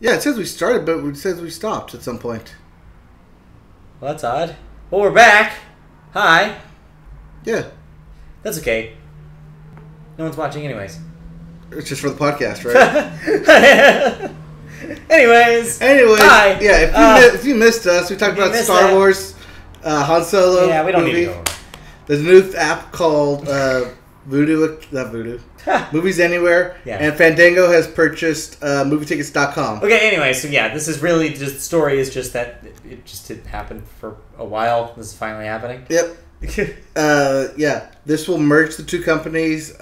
Yeah, it says we started, but it says we stopped at some point. Well, that's odd. Well, we're back. Hi. Yeah. That's okay. No one's watching anyways. It's just for the podcast, right? Anyways. Hi. Yeah, if you missed us, we talked about Star Wars, Han Solo. Yeah, we don't movie. need to go over that. There's a new app called Movies Anywhere, and Fandango has purchased movietickets.com. Okay, anyway, so yeah, this is really just, the story is just that it just didn't happen for a while. This is finally happening. Yep. Yeah, this will merge the two companies,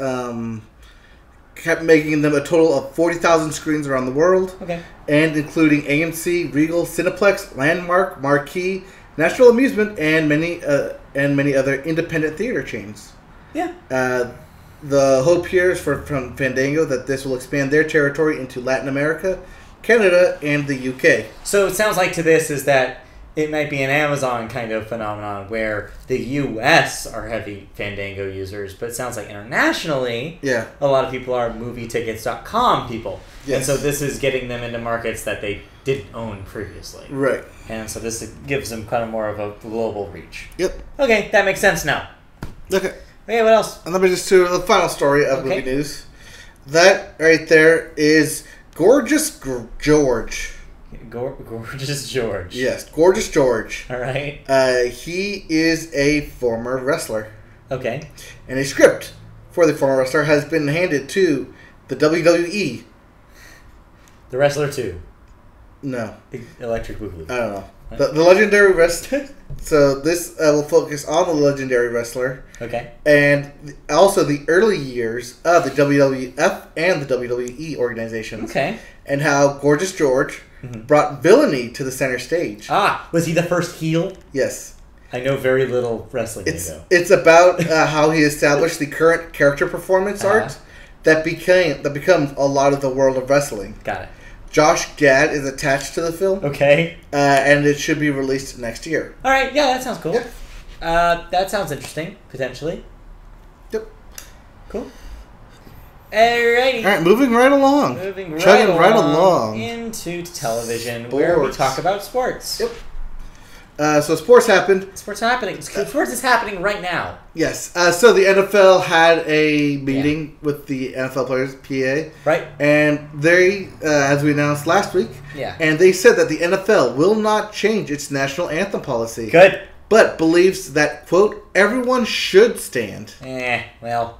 kept making them a total of 40,000 screens around the world. Okay. And including AMC, Regal, Cineplex, Landmark, Marquee, National Amusement, and many other independent theater chains. Yeah. The hope here is from Fandango that this will expand their territory into Latin America, Canada, and the UK. So it sounds like to this is that it might be an Amazon kind of phenomenon where the US are heavy Fandango users, but it sounds like internationally, a lot of people are movietickets.com people. Yes. And so this is getting them into markets that they didn't own previously. Right. And so this gives them kind of more of a global reach. Yep. Okay, that makes sense now. Okay. Okay, what else? And let me just do the final story of movie news. That right there is Gorgeous George. Gorgeous George. Yes, Gorgeous George. All right. He is a former wrestler. Okay. And a script for the former wrestler has been handed to the WWE. The Wrestler 2. No. Electric Boogaloo. I don't know. The legendary wrestler. So this will focus on the legendary wrestler. Okay. And also the early years of the WWF and the WWE organizations. Okay. And how Gorgeous George brought villainy to the center stage. Ah, was he the first heel? Yes. I know very little wrestling. It's about how he established the current character performance art that becomes a lot of the world of wrestling. Got it. Josh Gad is attached to the film. Okay. And it should be released next year. All right. Yeah, that sounds cool. Yep. That sounds interesting, potentially. Yep. Cool. Alrighty. All right, moving right along. Chugging right along. Into television, where we talk about sports. Yep. So sports happened. Sports happening. Sports is happening right now. Yes. So the NFL had a meeting with the NFL players, PA. Right. And they, as we announced last week, yeah. And they said that the NFL will not change its national anthem policy. Good. But believes that, quote, everyone should stand. Well,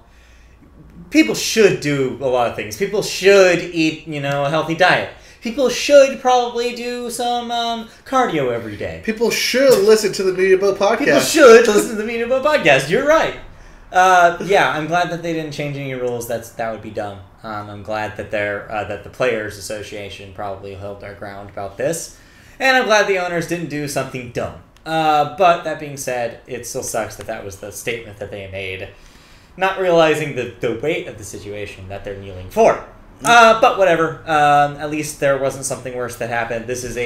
people should do a lot of things. People should eat, a healthy diet. People should probably do some cardio every day. People should listen to the Media Boat podcast. People should listen to the Media Boat podcast. You're right. Yeah, I'm glad that they didn't change any rules. That would be dumb. I'm glad that that the Players Association probably held their ground about this, and I'm glad the owners didn't do something dumb. But that being said, it still sucks that was the statement that they made, not realizing the weight of the situation that they're kneeling for. But whatever. At least there wasn't something worse that happened. This is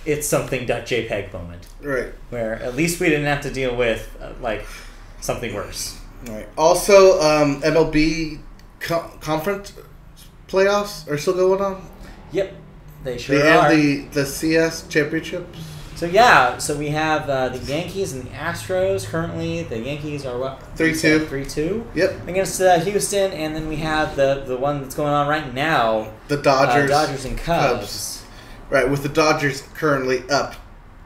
it's something.jpg moment. Right. Where at least we didn't have to deal with, something worse. Right. Also, MLB conference playoffs are still going on? Yep. They sure are. And the CS championships? So, yeah. So, we have the Yankees and the Astros. Currently, the Yankees are what? 3-2. 3-2. Yep. Against Houston. And then we have the one that's going on right now. The Dodgers. Dodgers and Cubs. Right, with the Dodgers currently up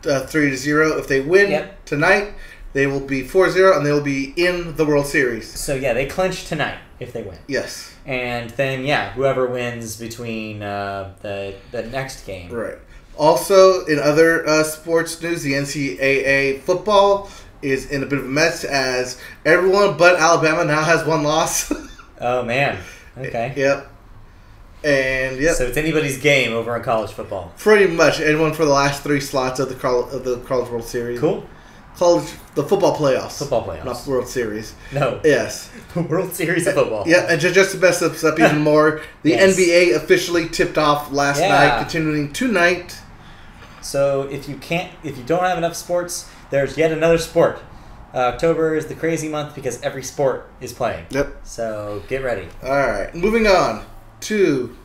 3-0. If they win tonight, they will be 4-0, and they will be in the World Series. So, yeah, they clinch tonight if they win. Yes. And then, whoever wins between the next game. Right. Also, in other sports news, the NCAA football is in a bit of a mess as everyone but Alabama now has one loss. Oh, man. Okay. Yep. And, yep. So it's anybody's game over in college football. Pretty much. Anyone for the last 3 slots of the College World Series. Cool. The football playoffs. Football playoffs. Not World Series. No. Yes. World Series of football. Yeah, and just to mess us up even more, the NBA officially tipped off last night, continuing tonight. So if you don't have enough sports, there's yet another sport. October is the crazy month because every sport is playing. Yep. So get ready. All right. Moving on to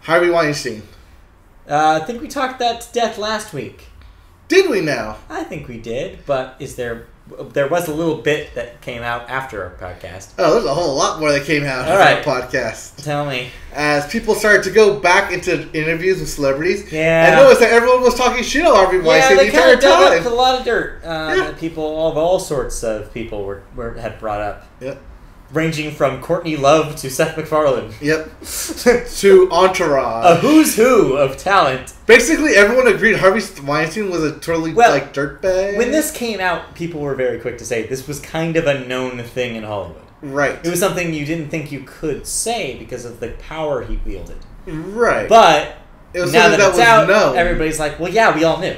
Harvey Weinstein. I think we talked that to death last week. Did we now? I think we did, but there was a little bit that came out after our podcast. Oh, there's a whole lot more that came out after our podcast. Tell me. As people started to go back into interviews with celebrities, yeah, I noticed that everyone was talking shit on Harvey Weinstein the entire time. Yeah, they dug up a lot of dirt. That people, of all sorts of people, had brought up. Yep. Ranging from Courtney Love to Seth MacFarlane. Yep. To Entourage. A who's who of talent. Basically, everyone agreed Harvey Weinstein was a totally, dirtbag. When this came out, people were very quick to say this was kind of a known thing in Hollywood. Right. It was something you didn't think you could say because of the power he wielded. Right. But it was now that it's out, known. Everybody's like, well, yeah, we all knew.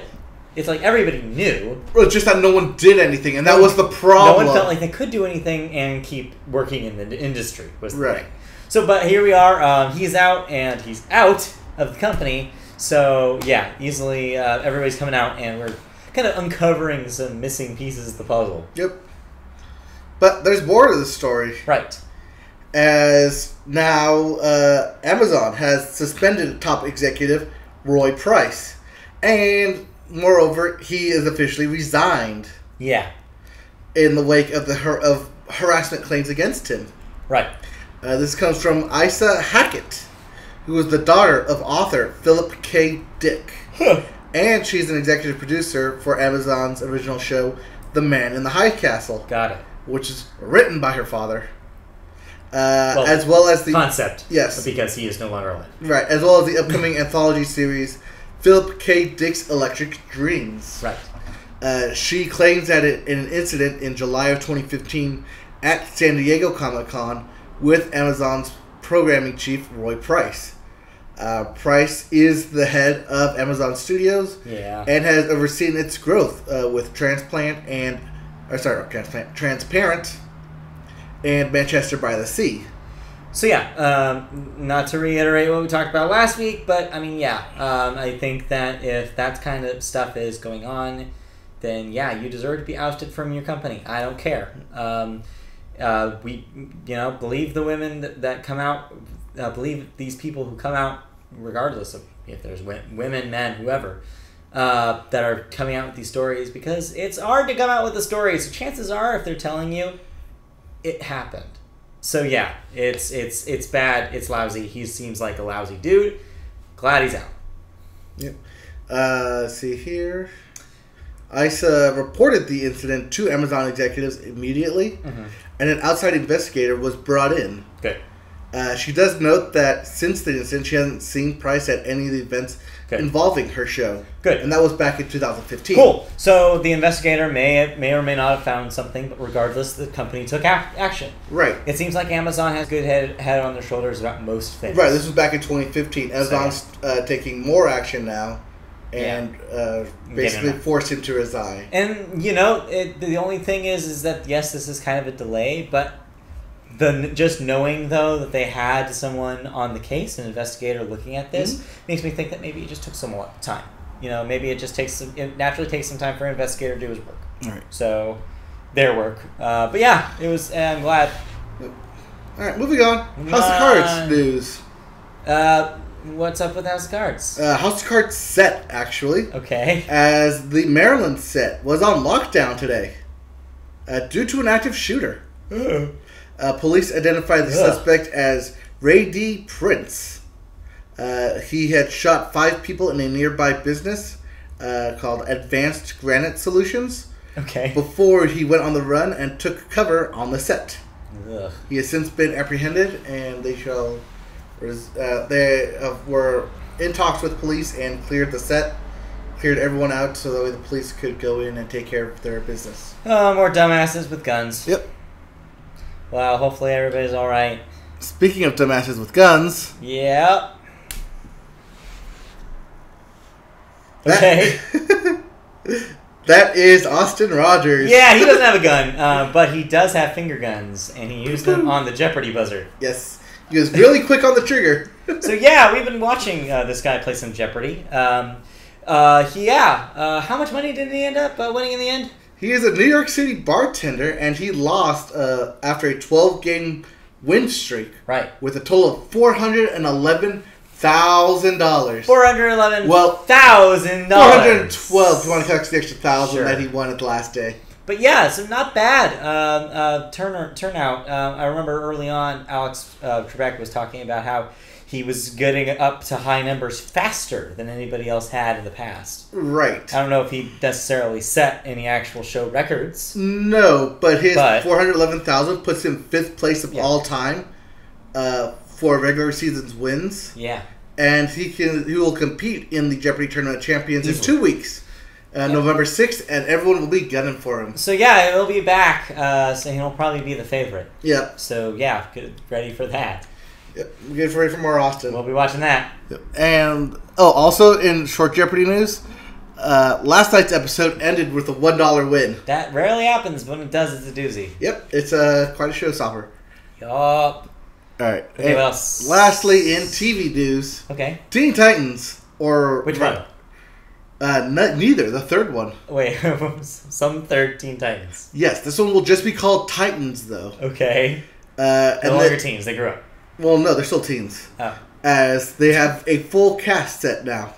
It's like everybody knew. Well, it's just that no one did anything, and that was the problem. No one felt like they could do anything and keep working in the industry. Was the right. thing. So, but here we are. He's out, and he's out of the company. So, yeah, easily everybody's coming out, and we're kind of uncovering some missing pieces of the puzzle. Yep. But there's more to the story. Right. As now Amazon has suspended top executive Roy Price. And moreover, he is officially resigned. Yeah. In the wake of the harassment claims against him. Right. This comes from Isa Hackett, who is the daughter of author Philip K. Dick. Huh. And she's an executive producer for Amazon's original show, The Man in the High Castle. Got it. Which is written by her father. As well as the concept. Yes. Because he is no longer alive. Right. As well as the upcoming anthology series, Philip K. Dick's Electric Dreams. Right. She claims that in an incident in July of 2015 at San Diego Comic-Con with Amazon's programming chief, Roy Price. Price is the head of Amazon Studios and has overseen its growth with Transparent and Manchester by the Sea. So yeah, not to reiterate what we talked about last week, but I mean, I think that if that kind of stuff is going on, then yeah, you deserve to be ousted from your company. I don't care. We believe the women that come out, believe these people who come out, regardless of if there's women, men, whoever, that are coming out with these stories, because it's hard to come out with the stories. So chances are, if they're telling you, it happened. So yeah, it's bad. It's lousy. He seems like a lousy dude. Glad he's out. Yep. See here. ISA reported the incident to Amazon executives immediately, and an outside investigator was brought in. Good. She does note that since the incident, she hasn't seen Price at any of the events involving her show. Good. And that was back in 2015. Cool. So the investigator may or may not have found something, but regardless, the company took action. Right. It seems like Amazon has good head on their shoulders about most things. Right. This was back in 2015. Amazon's taking more action now. And basically forced him to resign. And, the only thing is that, yes, this is kind of a delay, but just knowing, though, that they had someone on the case, an investigator looking at this, makes me think that maybe it just took some more time. Maybe it naturally takes some time for an investigator to do his work. All right. So, their work. But yeah, it was, I'm glad. Yep. All right, moving on. House of Cards news. What's up with House of Cards? House of Cards set, actually. Okay. As the Maryland set was on lockdown today due to an active shooter. Police identified the suspect as Ray D. Prince. He had shot 5 people in a nearby business called Advanced Granite Solutions. Okay. Before he went on the run and took cover on the set. Ugh. He has since been apprehended, and they were in talks with police and cleared the set, cleared everyone out so that way the police could go in and take care of their business. Oh, more dumbasses with guns. Yep. Well, hopefully everybody's alright. Speaking of dumbasses with guns. Yep. Okay. That is Austin Rogers. Yeah, he doesn't have a gun, but he does have finger guns, and he used them on the Jeopardy buzzer. Yes. He was really quick on the trigger. So yeah, we've been watching this guy play some Jeopardy. How much money did he end up winning in the end? He is a New York City bartender, and he lost after a 12-game win streak. Right. With a total of $411,000. $411,000. $411,000. Well, $412 if you want to collect the extra $1,000 that he won at the last day. But yeah, so not bad turnout. I remember early on, Alex Trebek was talking about how he was getting up to high numbers faster than anybody else had in the past. Right. I don't know if he necessarily set any actual show records. No, but his $411,000 puts him 5th place of all time for regular season's wins. Yeah. And he will compete in the Jeopardy Tournament of Champions in 2 weeks. November 6th, and everyone will be gunning for him. So yeah, he'll be back, so he'll probably be the favorite. Yep. So yeah, get ready for that. Yep. Get ready for more Austin. We'll be watching that. Yep. And, also in short Jeopardy news, last night's episode ended with a $1 win. That rarely happens, but when it does, it's a doozy. Yep, it's quite a showstopper. Yup. Alright. Okay, what else? Lastly, in TV news, okay. Teen Titans, or... Which one? Neither. The third one. Wait, some third Teen Titans. Yes, this one will just be called Titans, though. Okay. And no longer teens. They grew up. Well, no, they're still teens. Oh. As they have a full cast set now.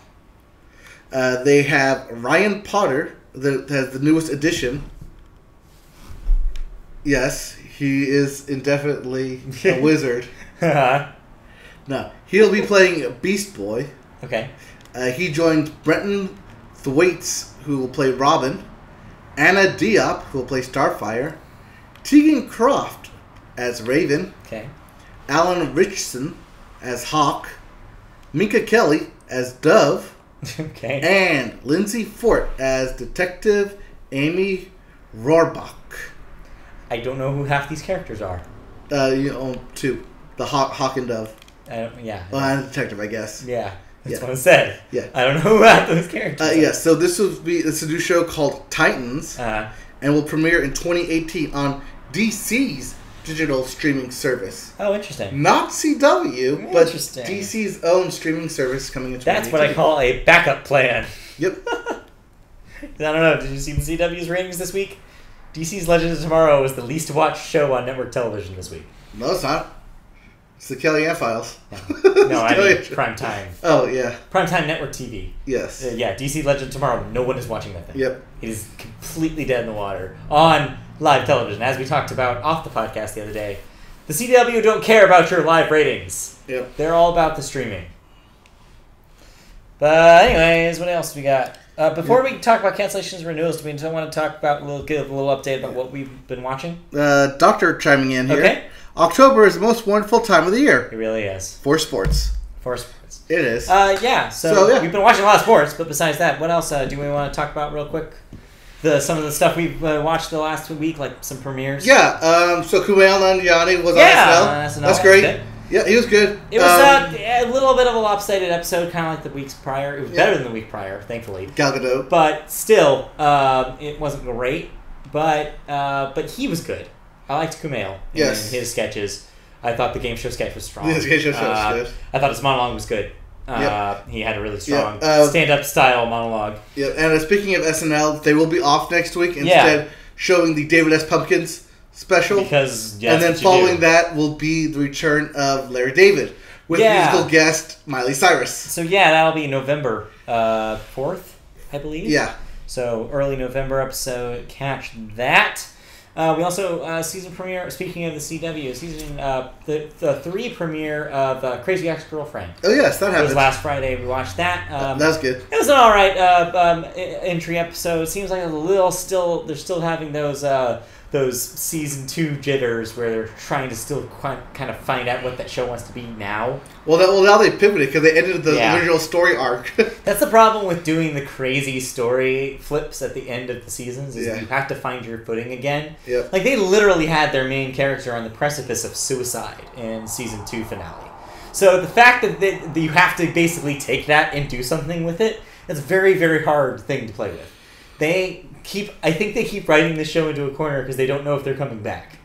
They have Ryan Potter, that has the newest addition. Yes, he is indefinitely a wizard. No, he'll be playing Beast Boy. Okay. He joined Brenton Thwaites, who will play Robin, Anna Diop, who will play Starfire, Tegan Croft as Raven, okay, Alan Richardson as Hawk, Minka Kelly as Dove, okay, and Lindsay Fort as Detective Amy Rohrbach. I don't know who half these characters are. Two. The Hawk and Dove. Yeah. Well, and Detective, I guess. Yeah. That's what I said. Yeah. I don't know who half those characters are. So it's a new show called Titans, and will premiere in 2018 on DC's digital streaming service. Oh, interesting. Not CW, but DC's own streaming service coming in 2018. That's what I call a backup plan. Yep. I don't know. Did you see the CW's ratings this week? DC's Legends of Tomorrow was the least watched show on network television this week. No, it's not. It's the Kellyanne Files. No, I mean primetime. Oh, yeah. Primetime network TV. Yes. Yeah, DC Legend Tomorrow. No one is watching that thing. Yep. It is completely dead in the water on live television. As we talked about off the podcast the other day, the CW don't care about your live ratings. Yep. They're all about the streaming. But anyways, what else we got? Before we talk about cancellations and renewals, do we want to talk about give a little update about what we've been watching? Doctor chiming in here. Okay. October is the most wonderful time of the year. It really is. For sports. For sports. It is. Yeah. So we've been watching a lot of sports, but besides that, what else do we want to talk about real quick? Some of the stuff we've watched the last week, like some premieres. Yeah. So Kumail Nanjiani was on SNL. That's great. Yeah, he was good. It was a little bit of a lopsided episode, kind of like the weeks prior. It was better than the week prior, thankfully. Gal Gadot. But still, it wasn't great. But he was good. I liked Kumail and his sketches. I thought the game show sketch was strong. The game show was good. I thought his monologue was good. He had a really strong stand-up style monologue. Yeah, and speaking of SNL, they will be off next week instead showing the David S. Pumpkins special. Because and then following that will be the return of Larry David with musical guest Miley Cyrus. So that'll be November 4th, I believe. Yeah. So early November episode, catch that. We also season premiere. Speaking of the CW, the 3 premiere of Crazy Ex-Girlfriend. Oh yes, that happened. It was last Friday. We watched that. That was good. It was an all right entry episode. It seems like a little still. They're still having those season 2 jitters where they're trying to still kind of find out what that show wants to be now. Well, now they pivoted because they ended the original story arc. That's the problem with doing the crazy story flips at the end of the seasons is you have to find your footing again. Yep. Like, they literally had their main character on the precipice of suicide in season 2 finale. So the fact that you have to basically take that and do something with it, that's a very, very hard thing to play with. I think they keep writing the show into a corner because they don't know if they're coming back.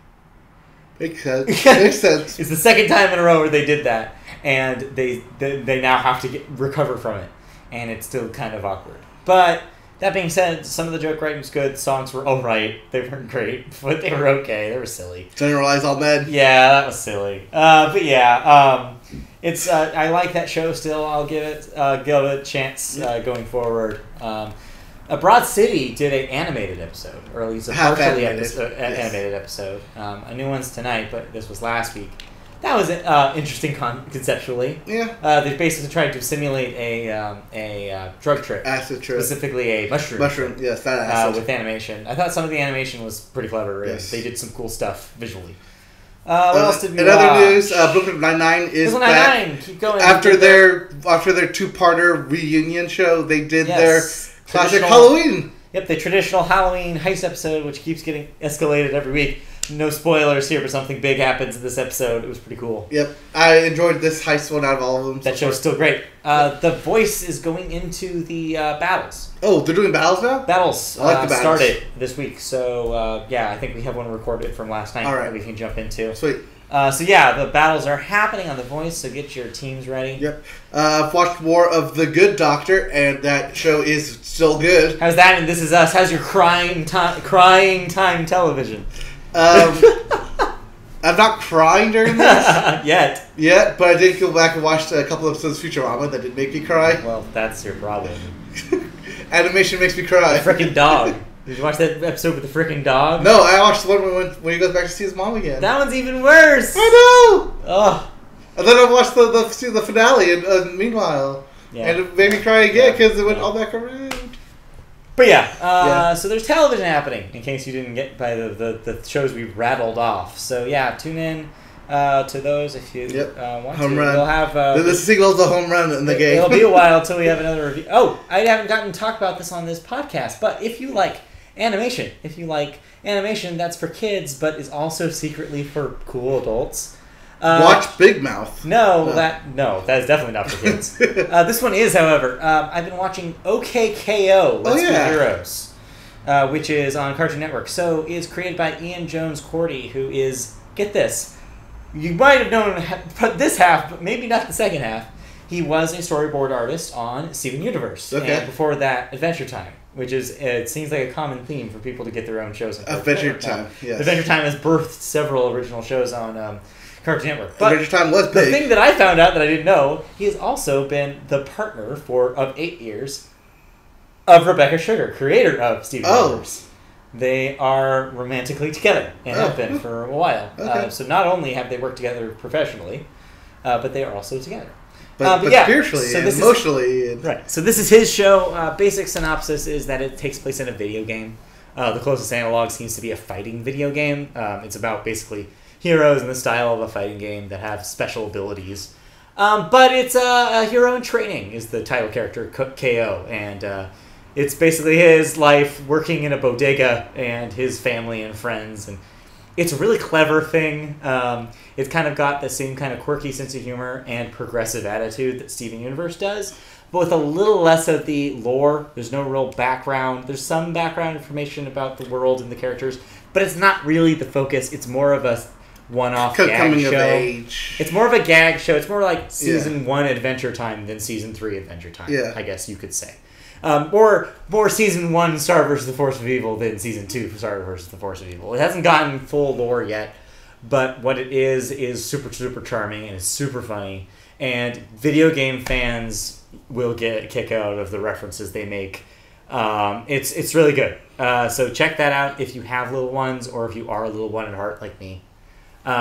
Makes sense. It's the second time in a row where they did that, and they now have to recover from it, and it's still kind of awkward. But That being said, some of the joke writing was good. Songs were alright. They weren't great, but they were okay. They were silly. Generalize all men. Yeah, that was silly. But yeah, it's I like that show still. I'll give it a chance going forward. Broad City did an animated episode, or at least a partially animated episode. A new one's tonight, but this was last week. That was interesting conceptually. Yeah. They basically tried to simulate a drug trip. Acid trip. Specifically a mushroom trip, yes, that acid. with animation. I thought some of the animation was pretty clever. Yes. They did some cool stuff visually. What else did we watch? In other news, Brooklyn Nine-Nine is back. Keep going. After their two-parter reunion show, they did their classic Halloween. Yep, the traditional Halloween heist episode, which keeps getting escalated every week. No spoilers here, but something big happens in this episode. It was pretty cool. Yep. I enjoyed this heist one out of all of them. That show's still great. The Voice is going into the battles. Oh, they're doing battles now? Battles, I like the battles. Started this week. So, I think we have one recorded from last night that we can jump into. Sweet. The battles are happening on The Voice, so get your teams ready. Yep. I've watched more of The Good Doctor, and that show is still good. How's that? And This Is Us. How's your crying time television? I'm not crying during this. Yet, but I did go back and watch a couple episodes of Futurama that did make me cry. Well, that's your problem. Animation makes me cry. The frickin' dog. Did you watch that episode with the frickin' dog? No, I watched the one when he goes back to see his mom again. That one's even worse. I know. Oh. And then I watched the finale, and meanwhile, and it made me cry again because it went all back around. But so there's television happening, in case you didn't get by the shows we rattled off. So tune in to those if you want home to. Run. We'll have the sequel's the home run in the game. It'll be a while until we have another review. Oh, I haven't gotten to talk about this on this podcast, but if you like animation, that's for kids, but is also secretly for cool adults. Watch Big Mouth. No, that is definitely not for kids. This one is, however. I've been watching OKKO, Let's Be Heroes, which is on Cartoon Network. So it's created by Ian Jones-Cordy, who is, get this, you might have known this half, but maybe not the second half. He was a storyboard artist on Steven Universe. Okay. And before that, Adventure Time, which is, it seems like a common theme for people to get their own shows. Adventure Time, yes. Adventure Time has birthed several original shows on Cartoon Network. But Adventure Time was big. The thing that I found out that I didn't know, he has also been the partner of 8 years of Rebecca Sugar, creator of Steven Universe. They are romantically together and have been for a while. Okay. So not only have they worked together professionally, but they are also together. But spiritually and emotionally. Right. So this is his show. Basic synopsis is that it takes place in a video game. The closest analog seems to be a fighting video game. It's about basically heroes in the style of a fighting game that have special abilities. But it's a hero in training is the title character, KO. And it's basically his life working in a bodega and his family and friends. And it's a really clever thing. It's kind of got the same kind of quirky sense of humor and progressive attitude that Steven Universe does, but with a little less of the lore. There's no real background. There's some background information about the world and the characters, but it's not really the focus. It's more of a one-off gag show. Of age. It's more of a gag show. It's more like season 1 Adventure Time than season 3 Adventure Time, I guess you could say. Or more season 1 Star vs. the Force of Evil than season 2 Star vs. the Force of Evil. It hasn't gotten full lore yet, but what it is super, super charming and it's super funny. And video game fans will get a kick out of the references they make. It's really good. So check that out if you have little ones or if you are a little one at heart like me.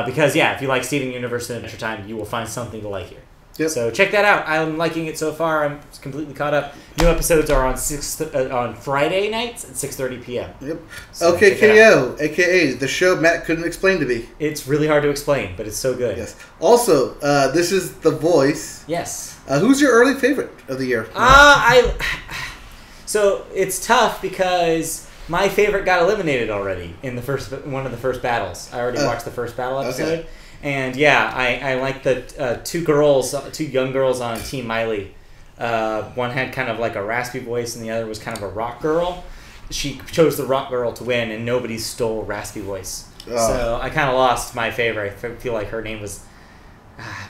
Because, if you like Steven Universe and Adventure Time, you will find something to like here. Yep. So check that out. I'm liking it so far. I'm completely caught up. New episodes are on Friday nights at 6:30 p.m. Yep. So OKKO, a.k.a. the show Matt couldn't explain to me. It's really hard to explain, but it's so good. Yes. Also, this is The Voice. Yes. Who's your early favorite of the year? So it's tough because my favorite got eliminated already in one of the first battles. I already watched the first battle episode. Okay. And I like the two young girls on Team Miley. One had kind of like a raspy voice and the other was kind of a rock girl. She chose the rock girl to win and nobody stole raspy voice. Oh. So I kind of lost my favorite. I feel like her name was...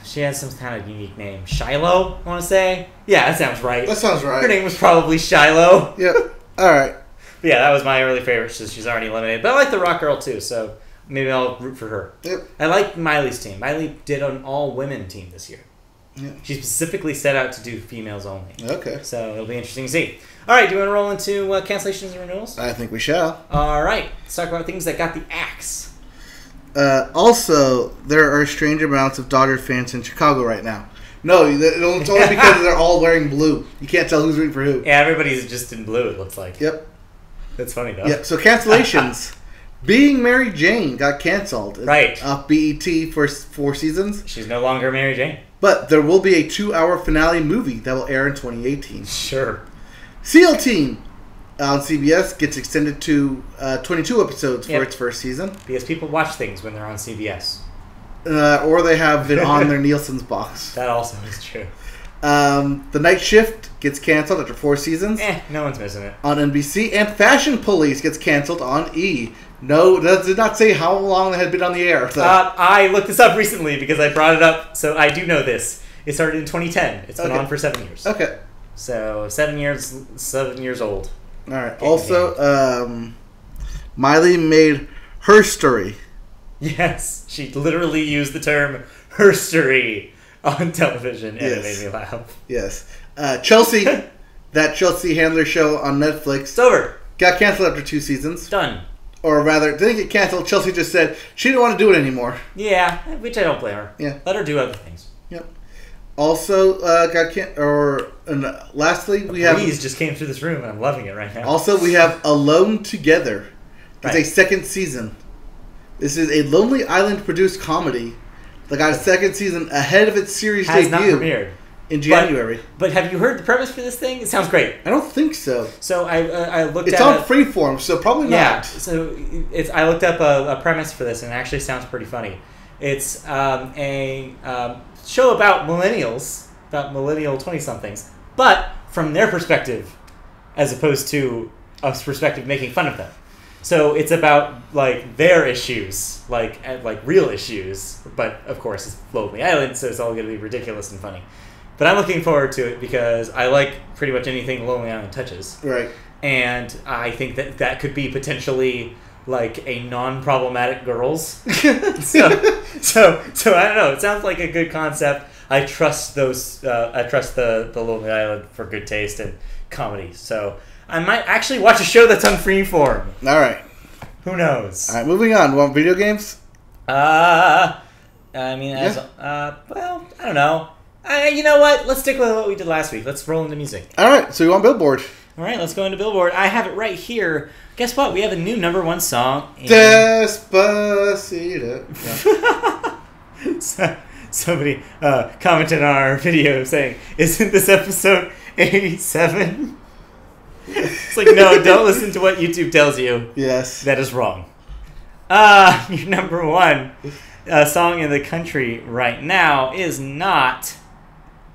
she has some kind of unique name. Shiloh, I want to say? Yeah, that sounds right. That sounds right. Her name was probably Shiloh. Yep. All right. But yeah, that was my early favorite since she's already eliminated. But I like the Rock Girl too, so maybe I'll root for her. Yep. I like Miley's team. Miley did an all-women team this year. Yeah. She specifically set out to do females only. Okay. So it'll be interesting to see. All right, do you want to roll into cancellations and renewals? I think we shall. All right, let's talk about things that got the axe. Also, there are strange amounts of Dodger fans in Chicago right now. No, it's only because they're all wearing blue. You can't tell who's rooting for who. Yeah, everybody's just in blue, it looks like. Yep. That's funny, though. Yep, so cancellations. Being Mary Jane got canceled. Right. Off BET for 4 seasons. She's no longer Mary Jane. But there will be a 2-hour finale movie that will air in 2018. Sure. SEAL Team on CBS gets extended to 22 episodes for its first season. Because people watch things when they're on CBS. Or they have it on their Nielsen's box. That also is true. The Night Shift gets canceled after 4 seasons. No one's missing it. On NBC. And Fashion Police gets canceled on E! No, that did not say how long it had been on the air. So. I looked this up recently because I brought it up, so I do know this. It started in 2010. It's been on for 7 years. Okay. So 7 years old. All right. Also, Miley made herstory. Yes, she literally used the term herstory on television, and it made me laugh. Yes. Chelsea, that Chelsea Handler show on Netflix. It's over. Got canceled after 2 seasons. Done. Or rather, didn't get canceled. Chelsea just said she didn't want to do it anymore. Yeah, which I don't blame her. Yeah. Let her do other things. Yep. Also, lastly, we have... Breeze just came through this room, and I'm loving it right now. Also, we have Alone Together. It's a 2nd season. This is a Lonely Island-produced comedy that got a 2nd season ahead of its series debut. Has not premiered. In January. But have you heard the premise for this thing? It sounds great. I don't think so. So I looked at it. It's on Freeform, so probably not. Yeah, so I looked up a premise for this, and it actually sounds pretty funny. It's a show about millennials, about millennial 20-somethings, but from their perspective, as opposed to us perspective making fun of them. So it's about like their issues, like real issues, but of course it's Lonely Island, so it's all going to be ridiculous and funny. But I'm looking forward to it because I like pretty much anything Lonely Island touches. Right. And I think that could be potentially like a non-problematic girls. so I don't know. It sounds like a good concept. I trust those. I trust the Lonely Island for good taste and comedy. So I might actually watch a show that's on Freeform. All right. Who knows? All right. Moving on. Want video games? I don't know. You know what? Let's stick with what we did last week. Let's roll into music. All right. So we want Billboard. All right. Let's go into Billboard. I have it right here. Guess what? We have a new #1 song. Despacito. Yeah. Somebody commented on our video saying, "Isn't this episode 87?" It's like, no, don't listen to what YouTube tells you. Yes. That is wrong. Your #1 song in the country right now is not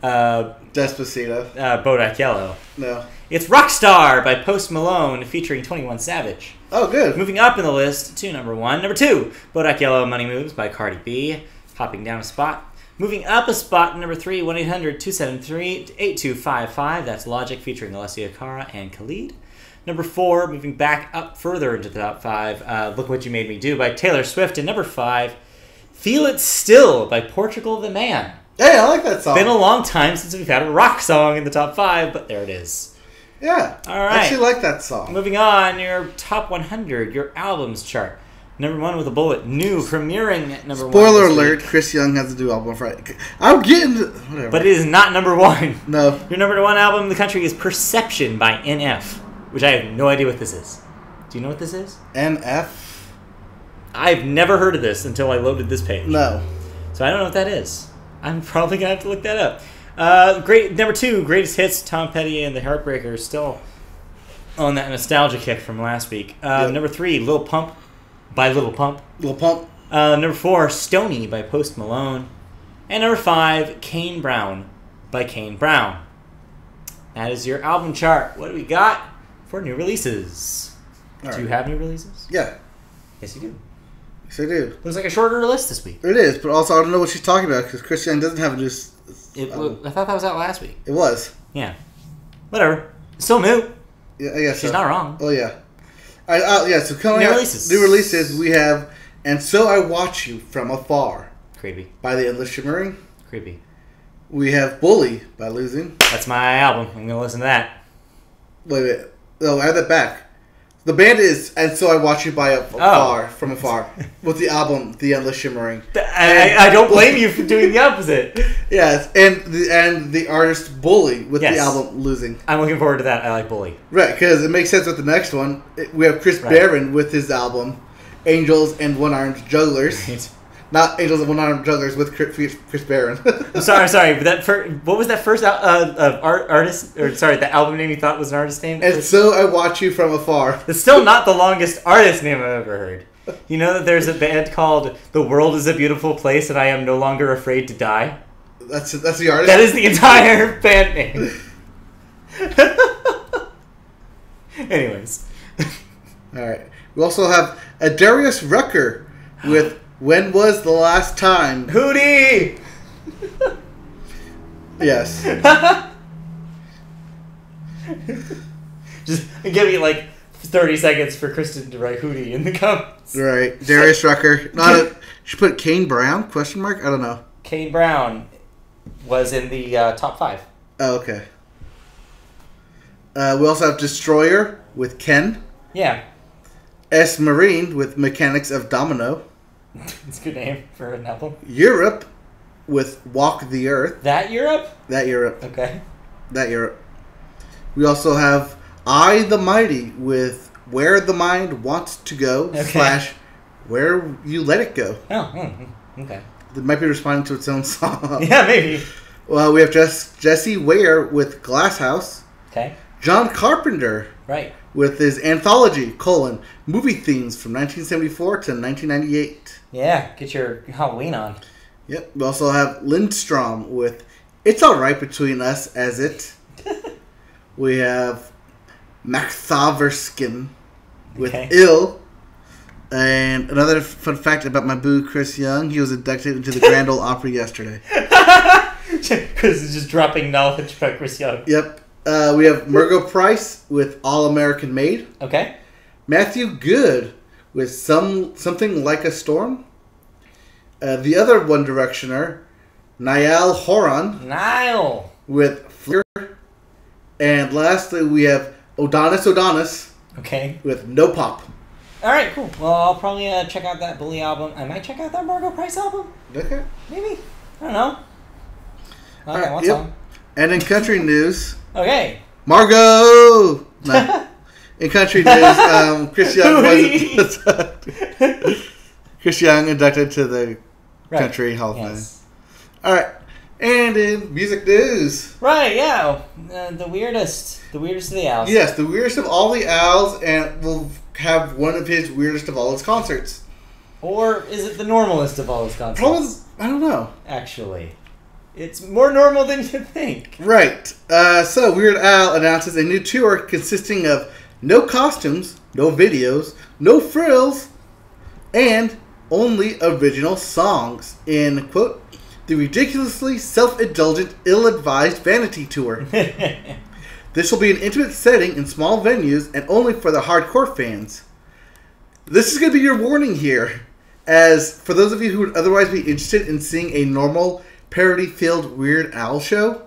Despacito. Bodak Yellow. No. It's Rockstar by Post Malone featuring 21 Savage. Oh, good. Moving up in the list to #1. #2, Bodak Yellow, Money Moves by Cardi B. Hopping down a spot. Moving up a spot, #3, 1-800-273-8255. That's Logic featuring Alessia Cara and Khalid. #4, moving back up further into the top 5, Look What You Made Me Do by Taylor Swift. And #5, Feel It Still by Portugal the Man. Hey, I like that song. Been a long time since we've had a rock song in the top 5, but there it is. Yeah. All right. I actually like that song. Moving on, your top 100, your albums chart. #1 with a bullet, new, premiering at #1. Spoiler alert, Chris Young has a new album on Friday. I'm getting... Whatever. But it is not #1. No. Your #1 album in the country is Perception by NF, which I have no idea what this is. Do you know what this is? NF? I've never heard of this until I loaded this page. No. So I don't know what that is. I'm probably going to have to look that up. #2, Greatest Hits, Tom Petty and the Heartbreakers, still on that nostalgia kick from last week. #3, Lil Pump by Lil Pump. Lil Pump. #4, Stoney by Post Malone. And #5, Kane Brown by Kane Brown. That is your album chart. What do we got for new releases? Do you have new releases? Yeah. Yes, you do. Yes, I do. Looks like a shorter list this week. It is, but also I don't know what she's talking about because Chris Young doesn't have a new... I thought that was out last week. It was. Yeah. Whatever. It's still new. Yeah, I guess she's not wrong. Oh yeah. So coming new out, releases. New releases. We have "And So I Watch You from Afar." Creepy. By the Endless Shimmering. Creepy. We have "Bully" by Losing. That's my album. I'm gonna listen to that. Wait. Oh, I have that back. The band is "And So I Watch You" by Afar from Afar with the album "The Endless Shimmering." I don't blame you for doing the opposite. Yes, and the artist "Bully" with the album "Losing." I'm looking forward to that. I like "Bully." Right, because it makes sense with the next one. We have Chris Barron with his album "Angels and One-Armed Jugglers." Right. Not Angels and One-Armed Jugglers with Chris Barron. I'm sorry, but what was that first artist? Or sorry, the album name you thought was an artist name? "And So I Watch You from Afar." It's still not the longest artist name I've ever heard. You know that there's a band called "The World Is a Beautiful Place and I Am No Longer Afraid to Die"? That's the artist? That is the entire band name. Anyways. Alright. We also have Darius Rucker with "When Was the Last Time?" Hootie! Yes. Just give me like 30 seconds for Kristen to write Hootie in the comments. Right. Darius Rucker. She put Kane Brown? Question mark? I don't know. Kane Brown was in the top 5. Oh, okay. We also have Destroyer with Ken. Yeah. S. Marine with Mechanics of Domino. It's a good name for an album. Europe with Walk the Earth. That Europe? That Europe. Okay. That Europe. We also have I the Mighty with Where the Mind Wants to Go / Where You Let It Go. Oh, okay. It might be responding to its own song. Yeah, maybe. Well, we have Jesse Ware with Glass House. Okay. John Carpenter. Right. With his anthology, movie themes from 1974 to 1998. Yeah, get your Halloween on. Yep. We also have Lindstrom with It's Alright Between Us As It. We have Maxaverskin with Ill. And another fun fact about my boo, Chris Young, he was inducted into the Grand Ole Opry yesterday. Chris is just dropping knowledge about Chris Young. Yep. We have Murgo Price with All American Made. Okay. Matthew Good with Something Like a Storm. The other One Directioner, Niall Horan. Niall. With Flicker. And lastly, we have Odonis. Okay. With No Pop. Alright, cool. Well, I'll probably check out that Bully album. I might check out that Margot Price album. Okay. Maybe. I don't know. Alright, one song. And in country news... Okay. Margot! No. In country news, Chris Young Chris Young inducted to the Country Hall of Fame. Alright. And in music news. Right, yeah. The weirdest. The weirdest of the owls. Yes, the weirdest of all the owls, and we'll have one of his weirdest of all his concerts. Or is it the normalest of all his concerts? I don't know. Actually. It's more normal than you think. Right. So Weird Al announces a new tour consisting of no costumes, no videos, no frills, and only original songs in, quote, the ridiculously self-indulgent, ill-advised vanity tour. This will be an intimate setting in small venues and only for the hardcore fans. This is going to be your warning here, as for those of you who would otherwise be interested in seeing a normal, parody-filled Weird Al show,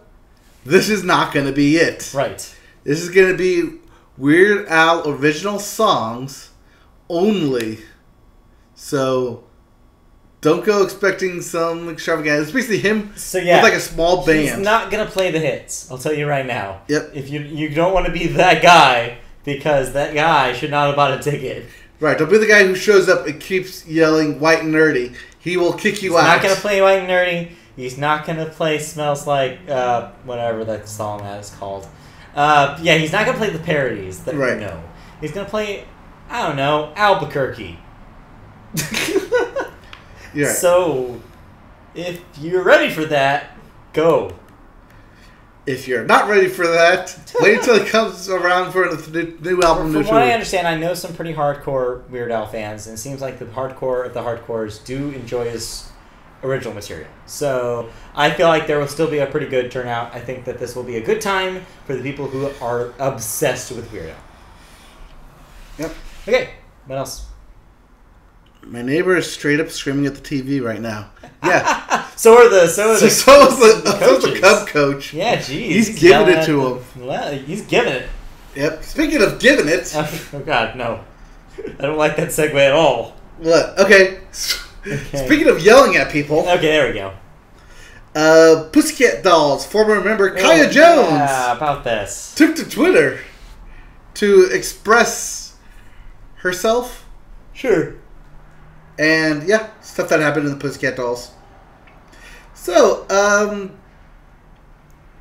this is not going to be it. Right. This is going to be Weird Al original songs only. So don't go expecting some extravaganza. It's basically him with like a small band. He's not going to play the hits. I'll tell you right now. Yep. If you don't want to be that guy, because that guy should not have bought a ticket. Right. Don't be the guy who shows up and keeps yelling white and nerdy. He will kick you out. He's not going to play white and nerdy. He's not going to play Smells Like, whatever that song is called. He's not going to play the parodies that we know. He's going to play, I don't know, Albuquerque. Right. So, if you're ready for that, go. If you're not ready for that, wait until he comes around for the new album. From what I understand, I know some pretty hardcore Weird Al fans, and it seems like the hardcore of the hardcores do enjoy his original material. So I feel like there will still be a pretty good turnout. I think that this will be a good time for the people who are obsessed with Weirdo. Yep. Okay, what else? My neighbor is straight up screaming at the TV right now. Yeah. so is the Cub coach. Yeah, geez. He's giving it to him. Well, he's giving it. Yep. Speaking of giving it. Oh, God, no. I don't like that segue at all. What? Okay. Speaking of yelling at people. Okay, there we go. Pussycat Dolls former member Kaya Jones. Yeah, about this. Took to Twitter to express herself. Sure. And, yeah, stuff that happened in the Pussycat Dolls. So,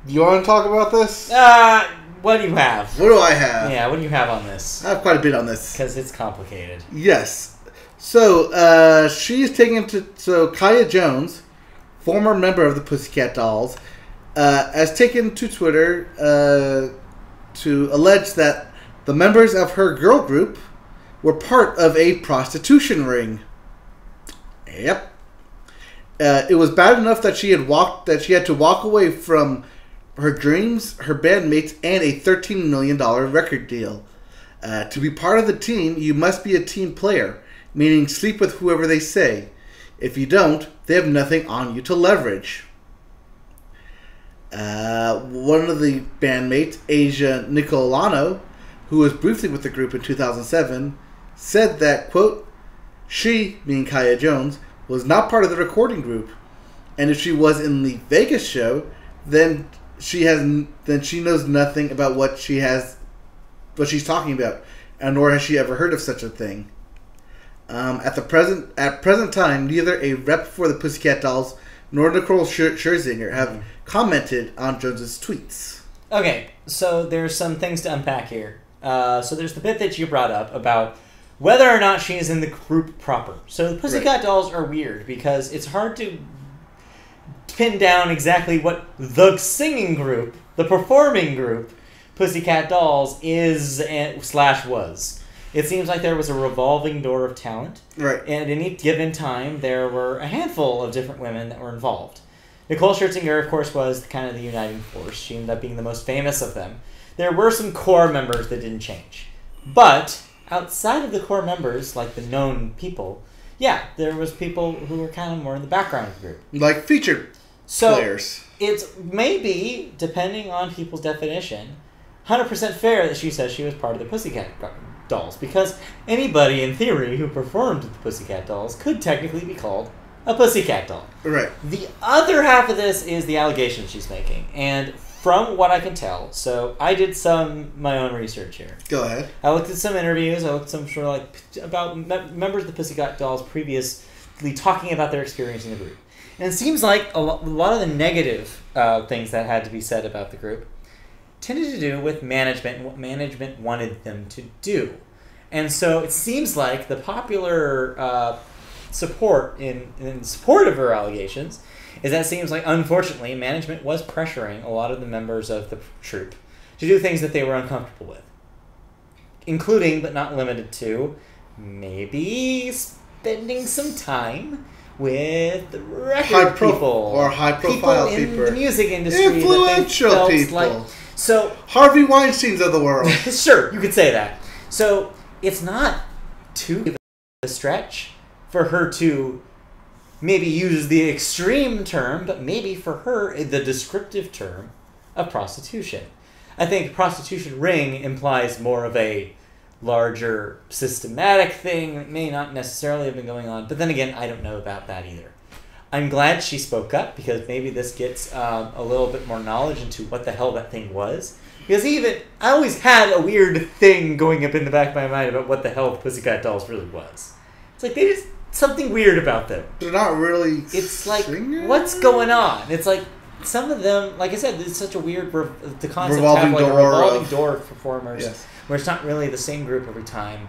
you want to talk about this? What do you have? What do I have? Yeah, what do you have on this? I have quite a bit on this. Because it's complicated. Yes. So, she's taken to... So, Kaya Jones, former member of the Pussycat Dolls, has taken to Twitter to allege that the members of her girl group were part of a prostitution ring. Yep. It was bad enough that she had to walk away from her dreams, her bandmates, and a $13 million record deal. To be part of the team, you must be a team player, meaning sleep with whoever they say. If you don't, they have nothing on you to leverage. One of the bandmates, Asia Nicolano, who was briefly with the group in 2007, said that, quote, she, being Kaya Jones, was not part of the recording group, and if she was in the Vegas show, then she knows nothing about what she's talking about, and nor has she ever heard of such a thing. At present time, neither a rep for the Pussycat Dolls nor Nicole Scherzinger have commented on Jones's tweets. Okay, so there's some things to unpack here. So there's the bit that you brought up about whether or not she is in the group proper. So the Pussycat Dolls are weird because it's hard to pin down exactly what the singing group, the performing group, Pussycat Dolls is / was. It seems like there was a revolving door of talent. Right. And at any given time, there were a handful of different women that were involved. Nicole Scherzinger, of course, was kind of the uniting force. She ended up being the most famous of them. There were some core members that didn't change. But outside of the core members, like the known people, yeah, there was people who were kind of more in the background of the group. Like featured players. It's maybe, depending on people's definition, 100% fair that she says she was part of the Pussycat Dolls. Because anybody, in theory, who performed with the Pussycat Dolls could technically be called a Pussycat Doll. Right. The other half of this is the allegation she's making. And from what I can tell, so I did my own research here. Go ahead. I looked at some interviews. I looked at some sort of about members of the Pussycat Dolls previously talking about their experience in the group. And it seems like a lot of the negative things that had to be said about the group tended to do with management and what management wanted them to do. And so it seems like the popular support in support of her allegations is that it seems like, unfortunately, management was pressuring a lot of the members of the troupe to do things that they were uncomfortable with. Including, but not limited to, maybe spending some time with the record people. Or high-profile people. In the music industry. Influential people. Like, so Harvey Weinsteins of the world. Sure, you could say that. So it's not too a stretch for her to maybe use the extreme term, but maybe for her the descriptive term of prostitution. I think prostitution ring implies more of a larger systematic thing that may not necessarily have been going on. But then again, I don't know about that either. I'm glad she spoke up because maybe this gets a little bit more knowledge into what the hell that thing was. Because I always had a weird thing going up in the back of my mind about what the hell the Pussycat Dolls really was. It's like they just something weird about them. They're not really. It's like what's going on? It's like some of them, like I said, it's such a weird the concept of having like a revolving door of performers, yes, where it's not really the same group every time.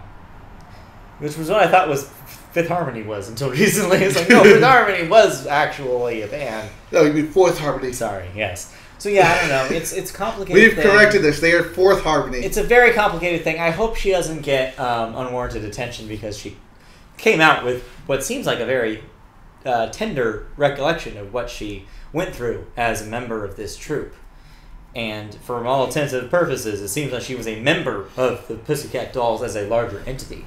Which was what I thought was Fifth Harmony was until recently. It's like, no, Fifth Harmony was actually a band. No, you mean Fourth Harmony. Sorry, yes. So yeah, I don't know. It's complicated. We've corrected this. They are Fourth Harmony. It's a very complicated thing. I hope she doesn't get unwarranted attention because she came out with what seems like a very tender recollection of what she went through as a member of this troupe. And from all intents and purposes, it seems like she was a member of the Pussycat Dolls as a larger entity.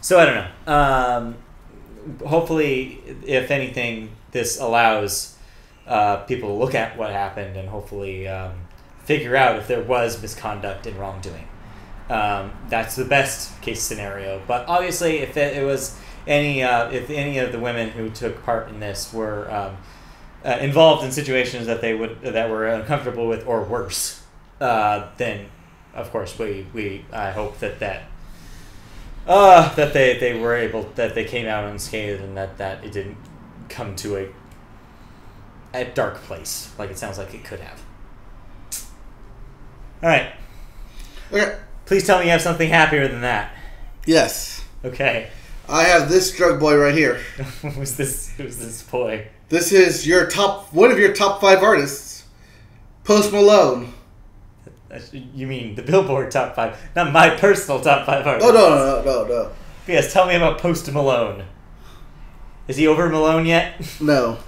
So I don't know. Hopefully, if anything, this allows people to look at what happened and hopefully figure out if there was misconduct and wrongdoing. That's the best case scenario. But obviously, if it was if any of the women who took part in this were involved in situations that that were uncomfortable with or worse, then of course I hope that they were able, that they came out unscathed and that it didn't come to a dark place like it sounds like it could have. All right. Okay. Please tell me you have something happier than that. Yes. Okay. I have this drug boy right here. Who's this boy? This is one of your top 5 artists, Post Malone. You mean the Billboard top 5, not my personal top 5 artists. Oh, no. Yes, tell me about Post Malone. Is he over Malone yet? No.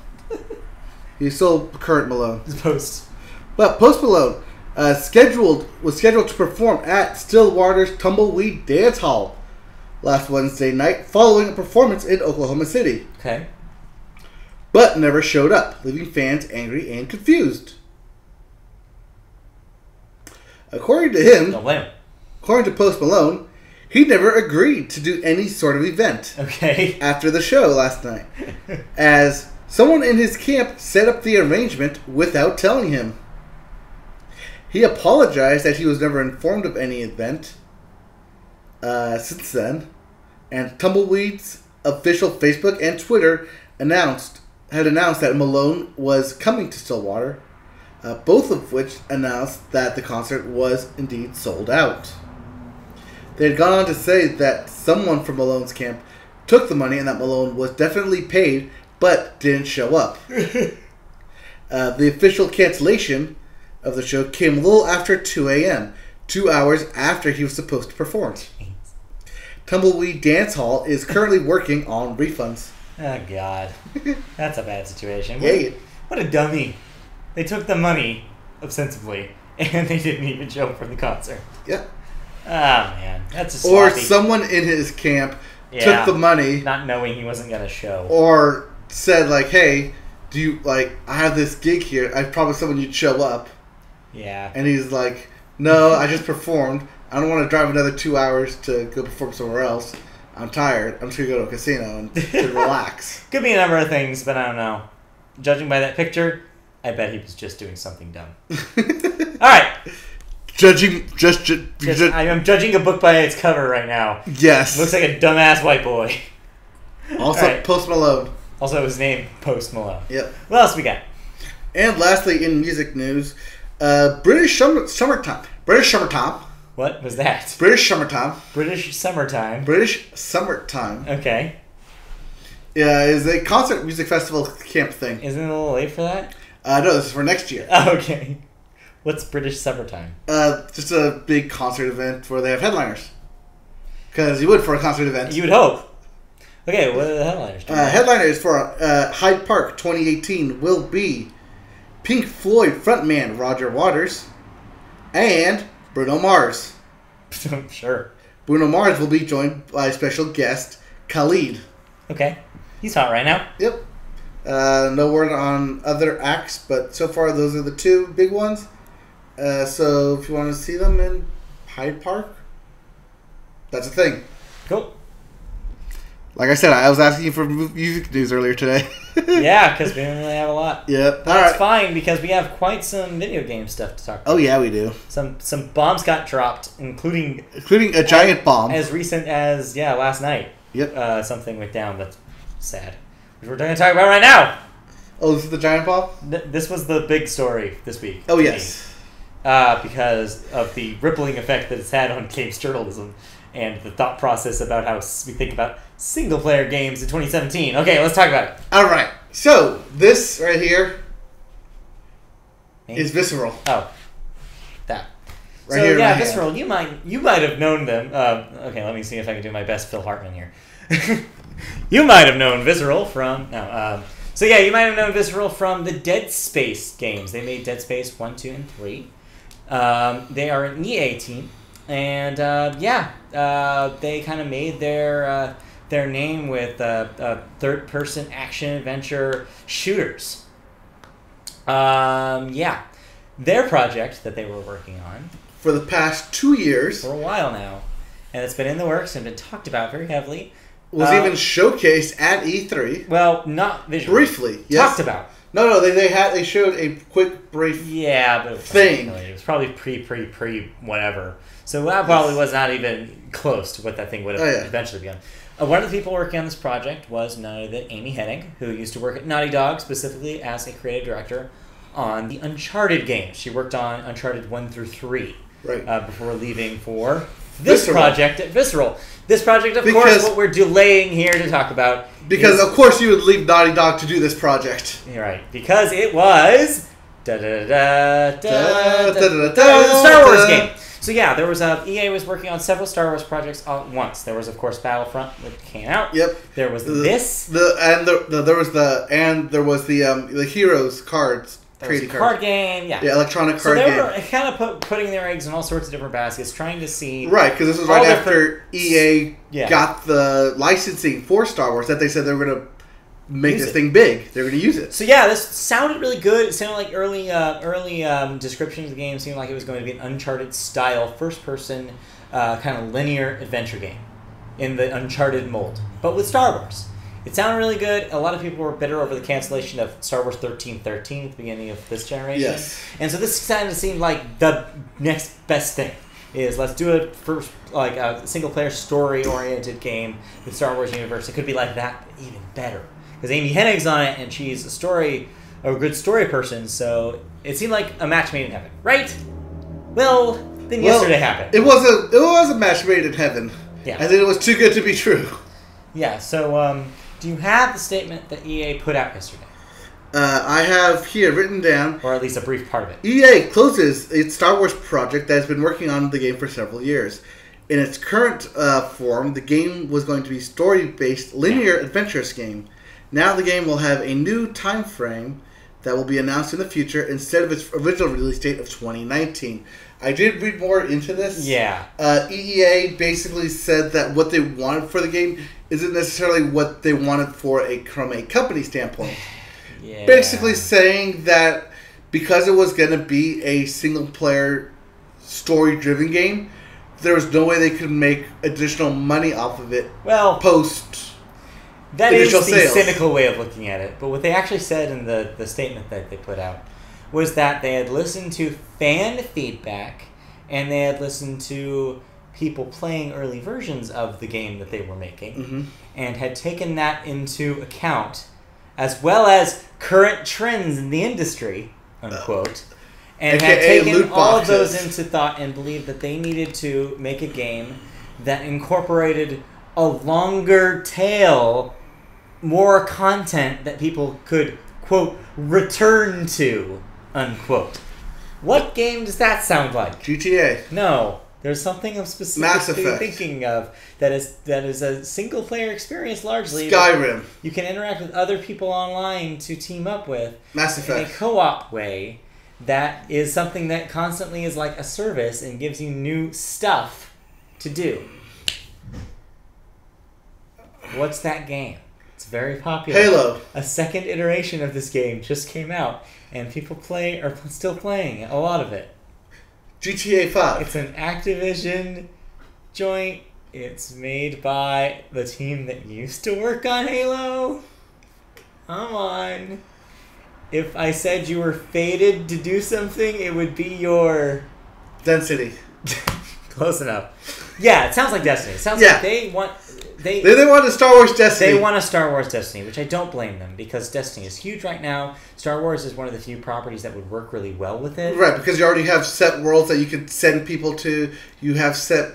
He's still current Malone. Post. Well, Post Malone was scheduled to perform at Stillwater's Tumbleweed Dance Hall last Wednesday night following a performance in Oklahoma City. Okay. But never showed up, leaving fans angry and confused. According to him, according to Post Malone, he never agreed to do any sort of event after the show last night, as someone in his camp set up the arrangement without telling him. He apologized that he was never informed of any event since then, and Tumbleweed's official Facebook and Twitter had announced that Malone was coming to Stillwater, both of which announced that the concert was indeed sold out. They had gone on to say that someone from Malone's camp took the money and that Malone was definitely paid but didn't show up. The official cancellation of the show came a little after 2 a.m., 2 hours after he was supposed to perform. Tumbleweed Dance Hall is currently working on refunds. Oh, God. That's a bad situation. Yeah. What a dummy. They took the money, ostensibly, and they didn't even show up for the concert. Yeah. Ah, man. That's a sloppy. Or someone in his camp took the money. Not knowing he wasn't going to show. Or said, like, hey, I have this gig here. I promised someone you'd show up. Yeah. And he's like, no, I just performed. I don't want to drive another 2 hours to go perform somewhere else. I'm tired. I'm just going to go to a casino and relax. Could be a number of things, but I don't know. Judging by that picture, I bet he was just doing something dumb. All right. I'm judging a book by its cover right now. Yes. Looks like a dumbass white boy. Also, right. Post Malone. Also, his name, Post Malone. Yep. What else we got? And lastly, in music news, British summertime. What was that? British summertime. British summertime. Okay. Yeah, is a concert music festival camp thing. Isn't it a little late for that? No, this is for next year. Oh, okay. What's British summertime? Just a big concert event where they have headliners. Because you would for a concert event. You would hope. Okay, what are the headliners? Headliners for Hyde Park 2018 will be Pink Floyd frontman Roger Waters and Bruno Mars. Sure. Bruno Mars will be joined by special guest Khalid. Okay. He's hot right now. Yep. No word on other acts, but so far those are the 2 big ones. So if you want to see them in Hyde Park, that's a thing. Cool. Like I said, I was asking you for music news earlier today. Yeah, because we didn't really have a lot. Yep. That's fine, because we have quite some video game stuff to talk about. Oh, yeah, we do. Some bombs got dropped, including a giant bomb. As recent as, last night. Yep. Something went down that's sad. Which we're going to talk about right now. Oh, this is the giant bomb? This was the big story this week. Oh, yes. Because of the rippling effect that it's had on games journalism and the thought process about how we think about single-player games in 2017. Okay, let's talk about it. All right. So, this right here is Visceral. Oh. That. Right here. Visceral, you might have known them. Okay, let me see if I can do my best Phil Hartman here. You might have known Visceral from... So yeah, you might have known Visceral from the Dead Space games. They made Dead Space 1, 2, and 3. They are an EA team. And they kind of made their name with third-person action-adventure shooters. Their project that they were working on... For the past 2 years. For a while now. And it's been in the works and been talked about very heavily. Was even showcased at E3. Well, not visually. Briefly, yes. Talked about. No, they showed a quick, brief but it was probably pre whatever. So that probably was not even close to what that thing would have eventually been. One of the people working on this project was none other than Amy Hennig, who used to work at Naughty Dog, specifically as a creative director on the Uncharted games. She worked on Uncharted 1 through 3 before leaving for this project at Visceral. This project, of course, what we're delaying here to talk about. Because, of course, you would leave Naughty Dog to do this project. You're right. Because it was... a Star Wars game. So, yeah, there was EA was working on several Star Wars projects all at once. There was, of course, Battlefront, which came out. Yep. There was this. There was the Heroes cards. There was a card game, yeah, electronic card game. So they were kind of putting their eggs in all sorts of different baskets, trying to see... Right, because this was right after EA got the licensing for Star Wars, that they said they were going to make this thing big. They were going to use it. So yeah, this sounded really good. It sounded like early descriptions of the game seemed like it was going to be an Uncharted-style, first-person, kind of linear adventure game in the Uncharted mold, but with Star Wars. It sounded really good. A lot of people were bitter over the cancellation of Star Wars 1313 at the beginning of this generation. Yes. And so this kind of seemed like the next best thing. Is let's do a first, like a single-player story-oriented game with Star Wars universe. It could be like that, but even better. Because Amy Hennig's on it, and she's a good story person, so it seemed like a match made in heaven. Right? Well, then yesterday happened. It was a match made in heaven. Yeah. I think it was too good to be true. Yeah, so... do you have the statement that EA put out yesterday? I have here written down... Or at least a brief part of it. EA closes its Star Wars project that has been working on the game for several years. In its current form, the game was going to be a story-based, linear adventurous game. Now the game will have a new time frame that will be announced in the future instead of its original release date of 2019. I did read more into this. Yeah. EA basically said that what they wanted for the game isn't necessarily what they wanted from a company standpoint. Yeah. Basically saying that because it was going to be a single-player, story-driven game, there was no way they could make additional money off of it post that is the sales. Cynical way of looking at it. But what they actually said in the statement that they put out was that they had listened to fan feedback and they had listened to people playing early versions of the game that they were making and had taken that into account as well as current trends in the industry, unquote, and had taken all of those into thought and believed that they needed to make a game that incorporated a longer tail, more content that people could, quote, return to, unquote. What game does that sound like? GTA. No. There's something I'm specifically thinking of that is a single player experience largely. Skyrim. You can interact with other people online to team up with. Mass Effect. In a co-op way that is something that constantly is like a service and gives you new stuff to do. What's that game? It's very popular. Halo. A second iteration of this game just came out and people are still playing a lot of it. GTA 5. It's an Activision joint. It's made by the team that used to work on Halo. Come on. If I said you were fated to do something, it would be your... Density. Close enough. Yeah, it sounds like Destiny. It sounds like they want... They want a Star Wars Destiny. They want a Star Wars Destiny, which I don't blame them, because Destiny is huge right now. Star Wars is one of the few properties that would work really well with it. Right, because you already have set worlds that you can send people to. You have set,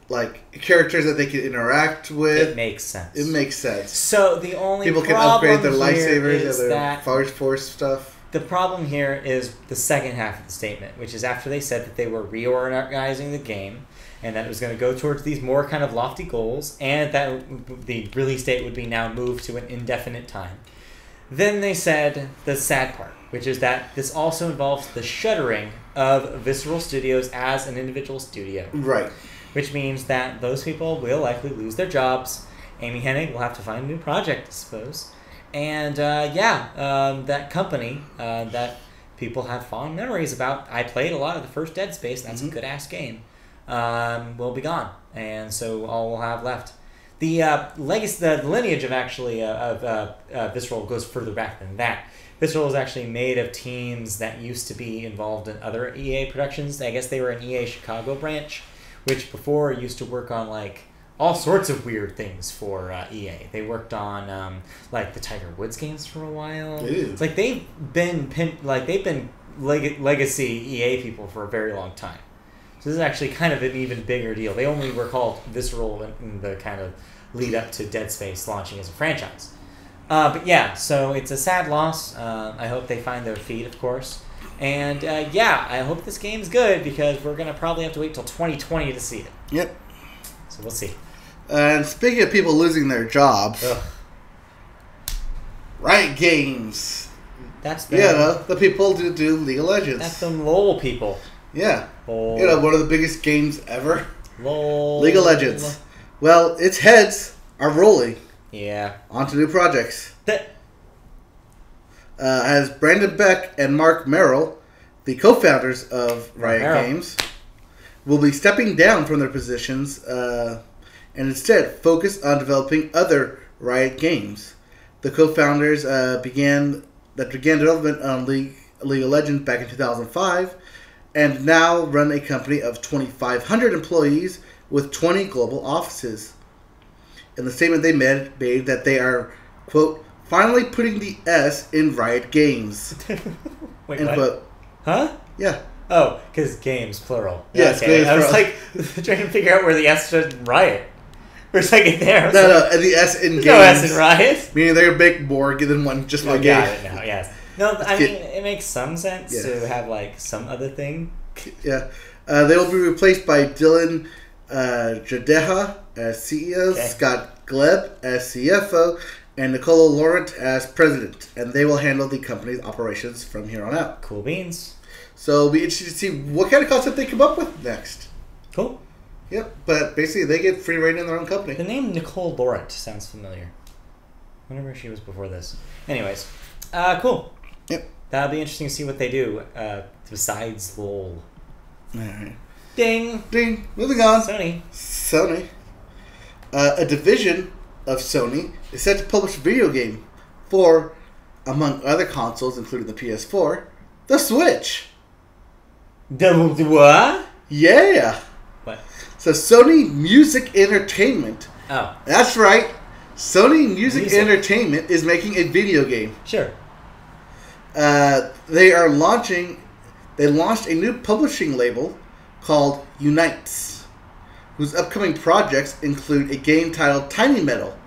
like, characters that they can interact with. It makes sense. It makes sense. So the only people can problem upgrade their lightsabers and their Force stuff. the problem here is the second half of the statement, which is after they said that they were reorganizing the game and that it was going to go towards these more kind of lofty goals and that the release date would be now moved to an indefinite time. Then they said the sad part, which is that this also involves the shuttering of Visceral Studios as an individual studio. Right. Which means that those people will likely lose their jobs. Amy Hennig will have to find a new project, I suppose. And, that company that people have fond memories about, I played a lot of the first Dead Space, that's a good-ass game, will be gone. And so all we'll have left. The lineage of Visceral goes further back than that. Visceral is actually made of teams that used to be involved in other EA productions. I guess they were an EA Chicago branch, which before used to work on, like, all sorts of weird things for EA. They worked on like the Tiger Woods games for a while. Ew. It's like they've been legacy EA people for a very long time. So this is actually kind of an even bigger deal. They only were called Visceral in the kind of lead up to Dead Space launching as a franchise. But yeah, so it's a sad loss. I hope they find their feet, of course. And I hope this game's good because we're gonna probably have to wait till 2020 to see it. Yep. So we'll see. And speaking of people losing their jobs, Riot Games. That's them. Yeah, the people who do League of Legends. That's them LOL people. Yeah. LOL. You know, one of the biggest games ever. LOL. League of Legends. Well, its heads are rolling. Yeah. Onto new projects. As Brandon Beck and Mark Merrill, the co-founders of Riot Games, will be stepping down from their positions and instead focus on developing other Riot games. The co-founders began development on League of Legends back in 2005 and now run a company of 2,500 employees with 20 global offices. In the statement they made that they are, quote, finally putting the S in Riot Games. Wait, end what? quote. Huh? Yeah. Oh, because games, plural. Yes, okay. games, I was plural. like trying to figure out where the S stood in Riot. For a second there. No, and the S in games. No S in Riot. Meaning they're a big more than one, just one game. Got it now, yes. No, I mean, it makes some sense to have, like, some other thing. Yeah. They will be replaced by Dylan Jadeja as CEO, Scott Gleb as CFO, and Nicola Laurent as president. And they will handle the company's operations from here on out. Cool beans. So it'll be interesting to see what kind of concept they come up with next. Cool. Yep, but basically they get free reign in their own company. The name Nicole Laurent sounds familiar. Whenever she was before this. Anyways, cool. Yep. That'll be interesting to see what they do besides LOL. Alright. Ding. Ding. Moving on. Sony. A division of Sony is set to publish a video game for, among other consoles, including the PS4, the Switch. The what? Yeah. What? So Sony Music Entertainment. Oh. That's right. Sony Music Entertainment is making a video game. Sure. They launched a new publishing label called Unites, whose upcoming projects include a game titled Tiny Metal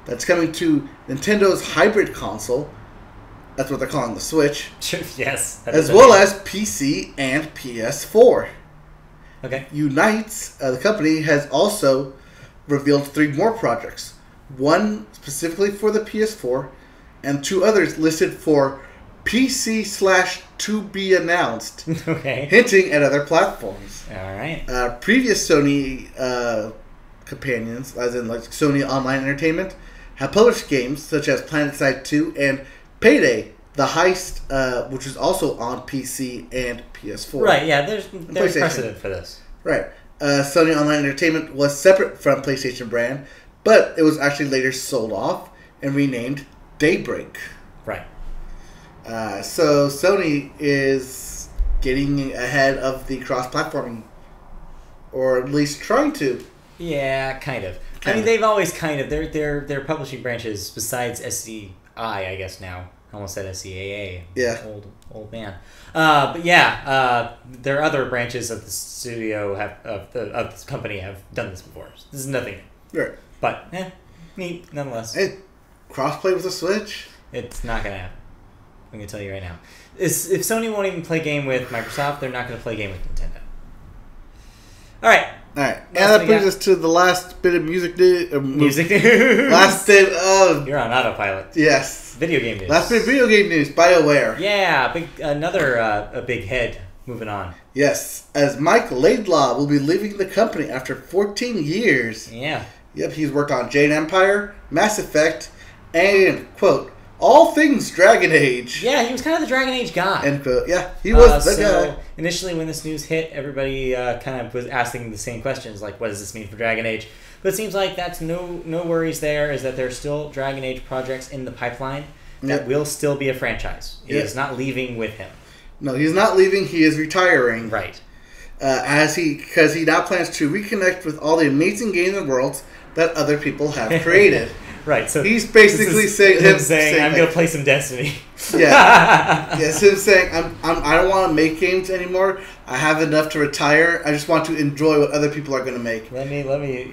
that's coming to Nintendo's hybrid console. That's what they're calling the Switch. Yes. As well as PC and PS4. Okay. Unites, the company, has also revealed 3 more projects. One specifically for the PS4, and 2 others listed for PC/to be announced. Okay. Hinting at other platforms. Alright. Previous Sony companions, as in like Sony Online Entertainment, have published games such as PlanetSide 2 and Payday, the Heist, which is also on PC and PS4. Right, yeah, there's precedent for this. Right. Sony Online Entertainment was separate from PlayStation brand, but it was actually later sold off and renamed Daybreak. Right. So Sony is getting ahead of the cross-platforming, or at least trying to. Yeah, kind of. I mean, they've always kind of their publishing branches besides SCI, I guess now. I almost said SCAA. Yeah. Old man. But yeah, their other branches of the studio of this company have done this before. So this is nothing new. Right. But neat nonetheless. Hey, crossplay with the Switch? It's not gonna happen. I'm going to tell you right now. If Sony won't even play a game with Microsoft, they're not going to play a game with Nintendo. All right. And that brings us to the last bit of music news. Last bit of... You're on autopilot. Yes. Video game news. Last bit of video game news. BioWare. Yeah. A big head. Moving on. Yes. As Mike Laidlaw will be leaving the company after 14 years. Yeah. Yep. He's worked on Jade Empire, Mass Effect, and, quote, all things Dragon Age. Yeah, he was kind of the Dragon Age guy. End quote. Yeah, he was the guy. Initially, when this news hit, everybody kind of was asking the same questions, like, what does this mean for Dragon Age? But it seems like that's no worries there, is that there's still Dragon Age projects in the pipeline that will still be a franchise. He is not leaving with him. No, he's not leaving. He is retiring. Right. Because he now plans to reconnect with all the amazing games and worlds that other people have created. Right, so he's basically saying I'm going to play some Destiny. Yeah, yes, him saying I don't want to make games anymore. I have enough to retire. I just want to enjoy what other people are going to make. Let me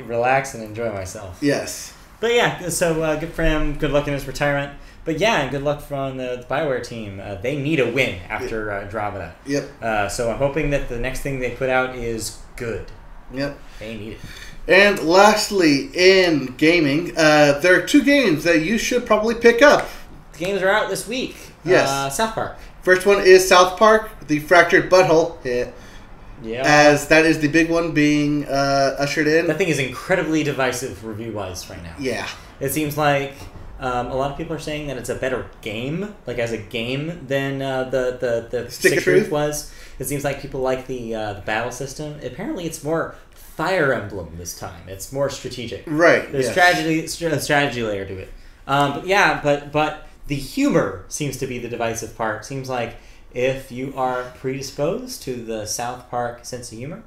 relax and enjoy myself. Yes, but yeah, so good for him. Good luck in his retirement. But yeah, and good luck from the BioWare team. They need a win after Andromeda. Yep. So I'm hoping that the next thing they put out is good. Yep. They need it. And lastly, in gaming, there are 2 games that you should probably pick up. The games are out this week. Yes. South Park. First one is South Park, The Fractured Butthole. Yeah. As that is the big one being ushered in. That thing is incredibly divisive review-wise right now. Yeah. It seems like a lot of people are saying that it's a better game, like as a game, than the Stick of Truth was. It seems like people like the battle system. Apparently, it's more Fire Emblem this time. It's more strategic. Right. There's strategy layer to it. But the humor seems to be the divisive part. Seems like if you are predisposed to the South Park sense of humor,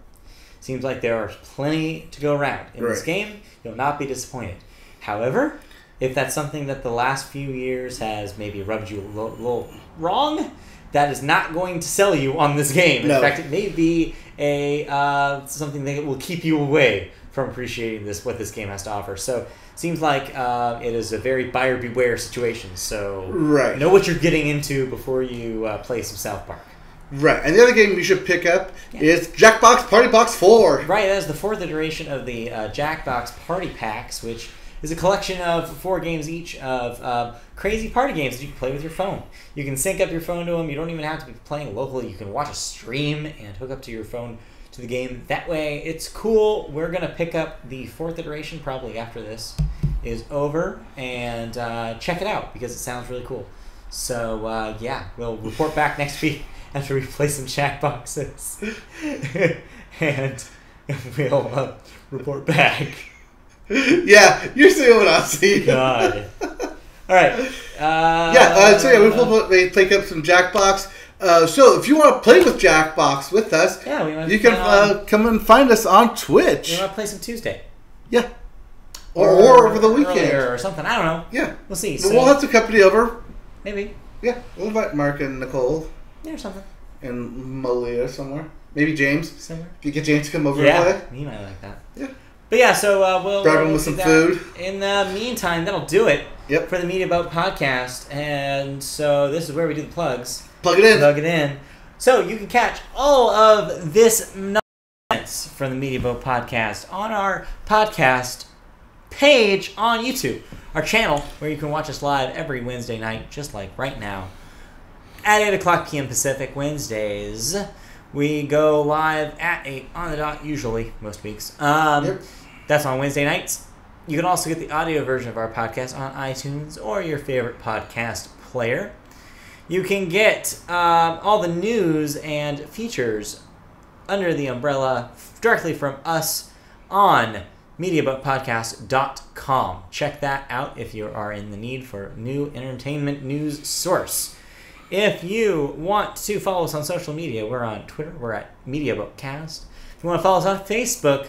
seems like there are plenty to go around in this game. You'll not be disappointed. However, if that's something that the last few years has maybe rubbed you a little wrong, that is not going to sell you on this game. In fact, it may be something that will keep you away from appreciating what this game has to offer. So seems like it is a very buyer beware situation. So know what you're getting into before you play some South Park. Right, and the other game you should pick up is Jackbox Party Box 4. Right, that is the 4th iteration of the Jackbox Party Packs, which is a collection of 4 games each of crazy party games that you can play with your phone. You can sync up your phone to them. You don't even have to be playing locally. You can watch a stream and hook up to your phone to the game. That way, it's cool. We're going to pick up the 4th iteration probably after this is over and check it out because it sounds really cool. So, we'll report back next week after we play some Jackboxes. And we'll report back. Yeah, you're seeing what I'm seeing. God. All right. We will pick up some Jackbox. So if you want to play with Jackbox with us, you can come and find us on Twitch. You want to play some Tuesday? Yeah. Or over the weekend. Or something. I don't know. Yeah. We'll see. So, we'll have some company over. Maybe. Yeah. We'll invite Mark and Nicole. Yeah, or something. And Malia somewhere. Maybe James. Somewhere. If you get James to come over and play. He might like that. Yeah. But yeah, so we'll grab him with some food. In the meantime, that'll do it for the Media Boat podcast. And so this is where we do the plugs. Plug it in. So you can catch all of this nonsense from the Media Boat podcast on our podcast page on YouTube, our channel where you can watch us live every Wednesday night, just like right now, at 8 o'clock p.m. Pacific Wednesdays. We go live at 8 on the dot, usually, most weeks. That's on Wednesday nights. You can also get the audio version of our podcast on iTunes or your favorite podcast player. You can get all the news and features under the umbrella directly from us on MediaBookPodcast.com. Check that out if you are in the need for a new entertainment news source. If you want to follow us on social media, we're on Twitter. We're at MediaBookCast. If you want to follow us on Facebook,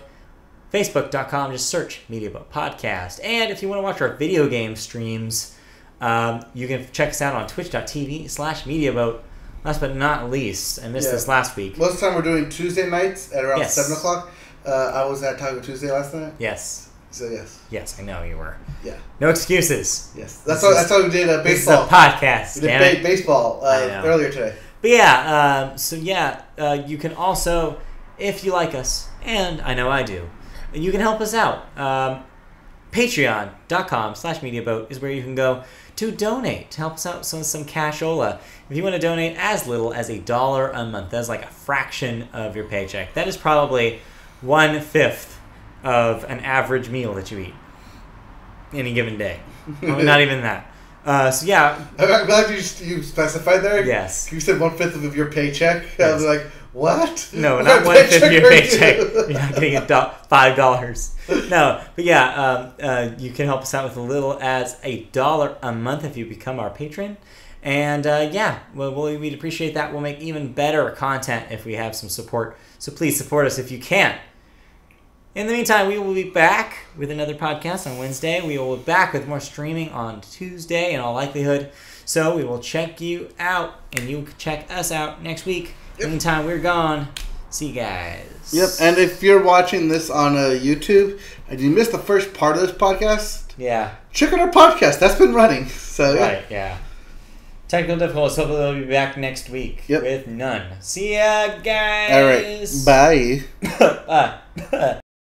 Facebook.com, just search MediaBook Podcast. And if you want to watch our video game streams, you can check us out on twitch.tv/MediaBoat. Last but not least, I missed this last week. Most of the time we're doing Tuesday nights at around 7 o'clock. I was at Taco Tuesday last night. Yes. So yes. Yes, I know you were. Yeah. No excuses. Yes. That's why we did baseball. This is a podcast. We did baseball earlier today. But yeah, you can also, if you like us, and I know I do, you can help us out. Patreon.com/MediaBoat is where you can go to donate, to help us out with some cashola. If you want to donate as little as $1 a month, that's like a fraction of your paycheck. That is probably 1/5 of an average meal that you eat any given day. Probably not even that. I'm glad you specified there. Yes. You said 1/5 of your paycheck. Yes. I was like, what? No, not 1/5 of your paycheck. You're not getting $5. No, but you can help us out with as little as $1 a month if you become our patron. And we'd appreciate that. We'll make even better content if we have some support. So please support us if you can. In the meantime, we will be back with another podcast on Wednesday. We will be back with more streaming on Tuesday in all likelihood. So we will check you out, and you can check us out next week. Yep. In the meantime, we're gone. See you guys. Yep, and if you're watching this on YouTube and you missed the first part of this podcast, check out our podcast. That's been running. So right, yeah. Technical difficulties. Hopefully they'll be back next week with none. See ya, guys. All right. Bye.